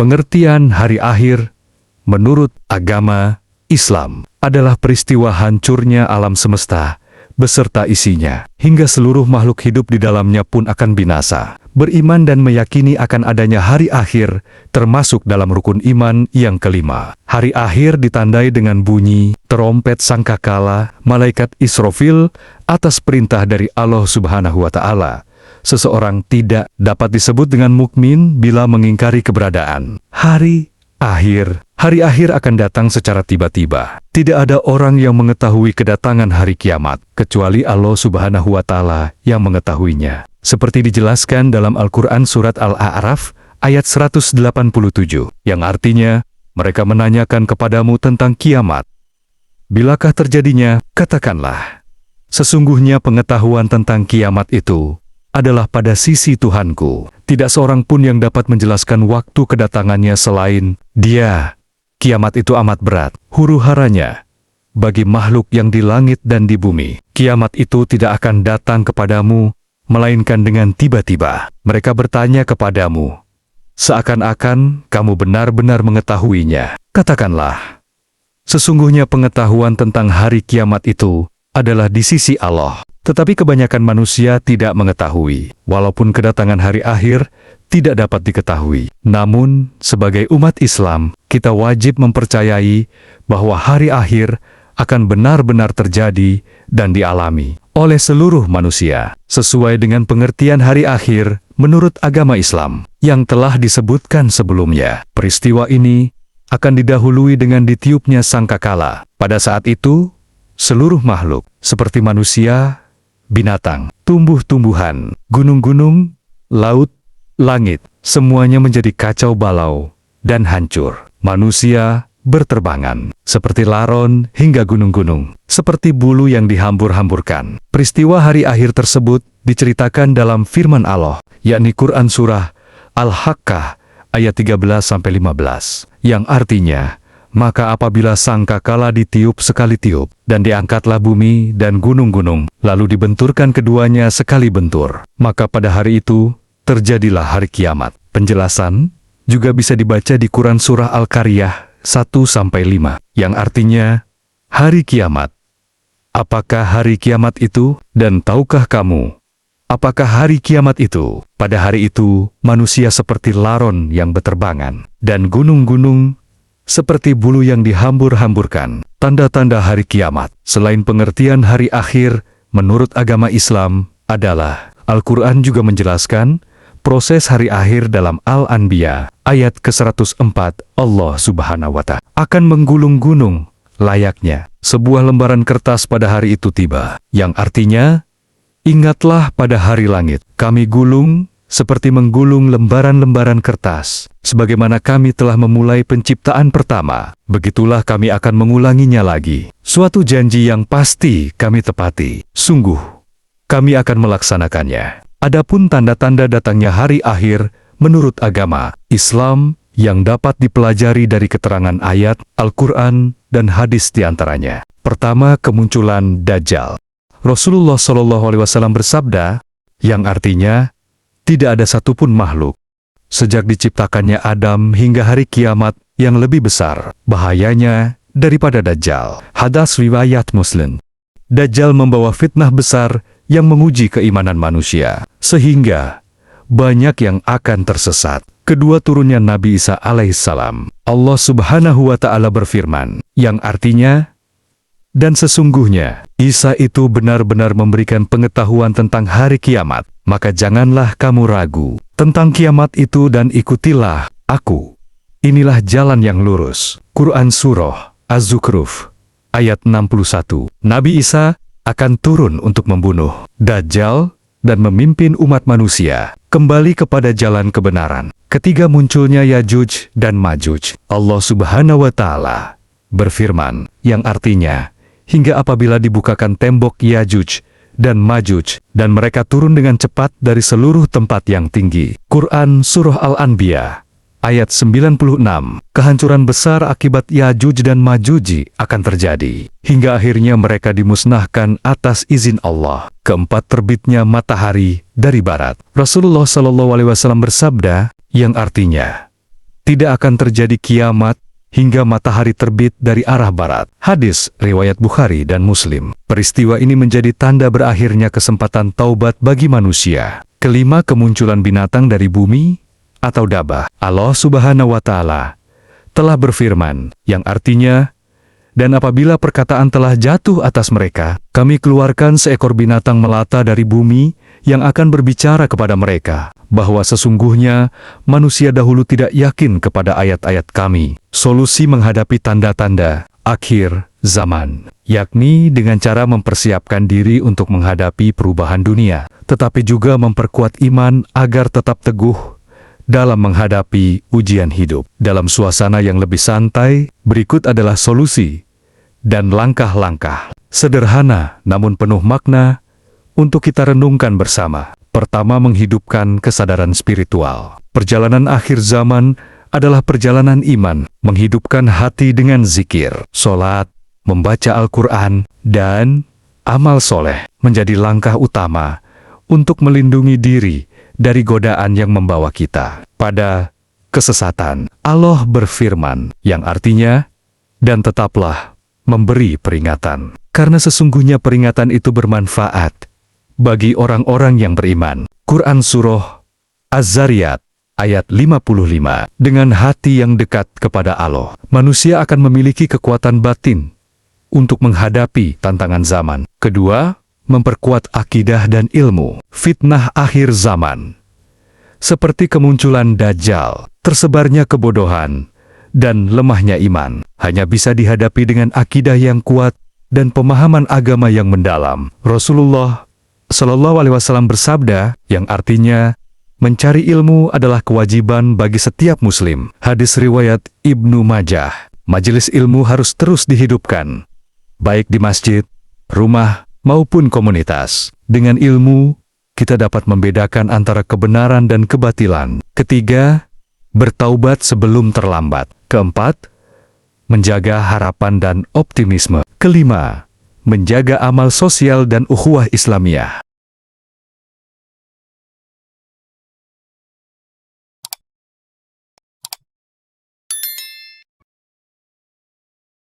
Pengertian hari akhir menurut agama Islam adalah peristiwa hancurnya alam semesta beserta isinya, hingga seluruh makhluk hidup di dalamnya pun akan binasa. Beriman dan meyakini akan adanya hari akhir termasuk dalam rukun iman yang kelima. Hari akhir ditandai dengan bunyi terompet sangkakala malaikat Israfil atas perintah dari Allah Subhanahu wa Ta'ala. Seseorang tidak dapat disebut dengan mukmin bila mengingkari keberadaan hari akhir. Hari akhir akan datang secara tiba-tiba. Tidak ada orang yang mengetahui kedatangan hari kiamat, kecuali Allah Subhanahu wa Ta'ala yang mengetahuinya. Seperti dijelaskan dalam Al-Quran Surat Al-A'raf ayat 187, yang artinya, mereka menanyakan kepadamu tentang kiamat. Bilakah terjadinya? Katakanlah, sesungguhnya pengetahuan tentang kiamat itu adalah pada sisi Tuhanku. Tidak seorang pun yang dapat menjelaskan waktu kedatangannya selain Dia. Kiamat itu amat berat, huru-haranya bagi makhluk yang di langit dan di bumi. Kiamat itu tidak akan datang kepadamu, melainkan dengan tiba-tiba. Mereka bertanya kepadamu, seakan-akan kamu benar-benar mengetahuinya. Katakanlah, sesungguhnya pengetahuan tentang hari kiamat itu adalah di sisi Allah. Tetapi kebanyakan manusia tidak mengetahui, walaupun kedatangan hari akhir tidak dapat diketahui. Namun, sebagai umat Islam, kita wajib mempercayai bahwa hari akhir akan benar-benar terjadi dan dialami oleh seluruh manusia, sesuai dengan pengertian hari akhir menurut agama Islam yang telah disebutkan sebelumnya. Peristiwa ini akan didahului dengan ditiupnya sangkakala. Pada saat itu, seluruh makhluk, seperti manusia, binatang, tumbuh-tumbuhan, gunung-gunung, laut, langit, semuanya menjadi kacau balau dan hancur. Manusia berterbangan, seperti laron hingga gunung-gunung, seperti bulu yang dihambur-hamburkan. Peristiwa hari akhir tersebut diceritakan dalam firman Allah, yakni Quran Surah Al-Haqqah ayat 13-15, yang artinya, maka apabila sangkakala ditiup sekali tiup, dan diangkatlah bumi dan gunung-gunung, lalu dibenturkan keduanya sekali bentur, maka pada hari itu terjadilah hari kiamat. Penjelasan juga bisa dibaca di Quran Surah Al-Qaryah 1-5, yang artinya, hari kiamat. Apakah hari kiamat itu? Dan tahukah kamu, apakah hari kiamat itu? Pada hari itu, manusia seperti laron yang berterbangan, dan gunung-gunung seperti bulu yang dihambur-hamburkan. Tanda-tanda hari kiamat selain pengertian hari akhir menurut agama Islam adalah Al-Quran juga menjelaskan proses hari akhir dalam Al-Anbiya ayat ke-104. Allah Subhanahu wa Ta'ala akan menggulung gunung layaknya sebuah lembaran kertas pada hari itu tiba, yang artinya, ingatlah pada hari langit kami gulung seperti menggulung lembaran-lembaran kertas. Sebagaimana kami telah memulai penciptaan pertama, begitulah kami akan mengulanginya lagi. Suatu janji yang pasti kami tepati. Sungguh, kami akan melaksanakannya. Adapun tanda-tanda datangnya hari akhir, menurut agama Islam, yang dapat dipelajari dari keterangan ayat, Al-Quran, dan hadis diantaranya. Pertama, kemunculan Dajjal. Rasulullah SAW bersabda, yang artinya, tidak ada satupun makhluk, sejak diciptakannya Adam hingga hari kiamat, yang lebih besar bahayanya daripada Dajjal. Hadis riwayat Muslim. Dajjal membawa fitnah besar yang menguji keimanan manusia, sehingga banyak yang akan tersesat. Kedua, turunnya Nabi Isa alaihissalam. Allah Subhanahu wa Ta'ala berfirman, yang artinya, dan sesungguhnya, Isa itu benar-benar memberikan pengetahuan tentang hari kiamat, maka janganlah kamu ragu tentang kiamat itu dan ikutilah aku. Inilah jalan yang lurus. Quran Surah Az-Zukhruf ayat 61. Nabi Isa akan turun untuk membunuh Dajjal dan memimpin umat manusia kembali kepada jalan kebenaran. Ketiga, munculnya Yajuj dan Majuj. Allah Subhanahu wa Ta'ala berfirman, yang artinya, hingga apabila dibukakan tembok Yajuj dan Majuj, dan mereka turun dengan cepat dari seluruh tempat yang tinggi. Quran Surah Al-Anbiya ayat 96. Kehancuran besar akibat Yajuj dan Majuj akan terjadi, hingga akhirnya mereka dimusnahkan atas izin Allah. Keempat, terbitnya matahari dari barat. Rasulullah SAW bersabda, yang artinya, Tidak akan terjadi kiamat hingga matahari terbit dari arah barat. Hadis riwayat Bukhari dan Muslim. Peristiwa ini menjadi tanda berakhirnya kesempatan taubat bagi manusia. Kelima, kemunculan binatang dari bumi atau dabah. Allah Subhanahu wa Ta'ala telah berfirman, yang artinya, dan apabila perkataan telah jatuh atas mereka, kami keluarkan seekor binatang melata dari bumi yang akan berbicara kepada mereka, bahwa sesungguhnya manusia dahulu tidak yakin kepada ayat-ayat kami. Solusi menghadapi tanda-tanda akhir zaman, yakni dengan cara mempersiapkan diri untuk menghadapi perubahan dunia, tetapi juga memperkuat iman agar tetap teguh dalam menghadapi ujian hidup. Dalam suasana yang lebih santai, berikut adalah solusi dan langkah-langkah sederhana namun penuh makna untuk kita renungkan bersama. Pertama, menghidupkan kesadaran spiritual. Perjalanan akhir zaman adalah perjalanan iman, menghidupkan hati dengan zikir, sholat, membaca Al-Quran, dan amal soleh menjadi langkah utama untuk melindungi diri dari godaan yang membawa kita pada kesesatan. Allah berfirman, yang artinya, dan tetaplah memberi peringatan, karena sesungguhnya peringatan itu bermanfaat bagi orang-orang yang beriman. Quran Surah Az-Zariyat ayat 55. Dengan hati yang dekat kepada Allah, manusia akan memiliki kekuatan batin untuk menghadapi tantangan zaman. Kedua, memperkuat akidah dan ilmu. Fitnah akhir zaman, seperti kemunculan Dajjal, tersebarnya kebodohan, dan lemahnya iman, hanya bisa dihadapi dengan akidah yang kuat dan pemahaman agama yang mendalam. Rasulullah Shallallahu Alaihi Wasallam bersabda, yang artinya, mencari ilmu adalah kewajiban bagi setiap muslim. Hadis riwayat Ibnu Majah. Majelis ilmu harus terus dihidupkan, baik di masjid, rumah, maupun komunitas. Dengan ilmu, kita dapat membedakan antara kebenaran dan kebatilan. Ketiga, bertaubat sebelum terlambat. Keempat, menjaga harapan dan optimisme. Kelima, menjaga amal sosial dan ukhuwah Islamiyah.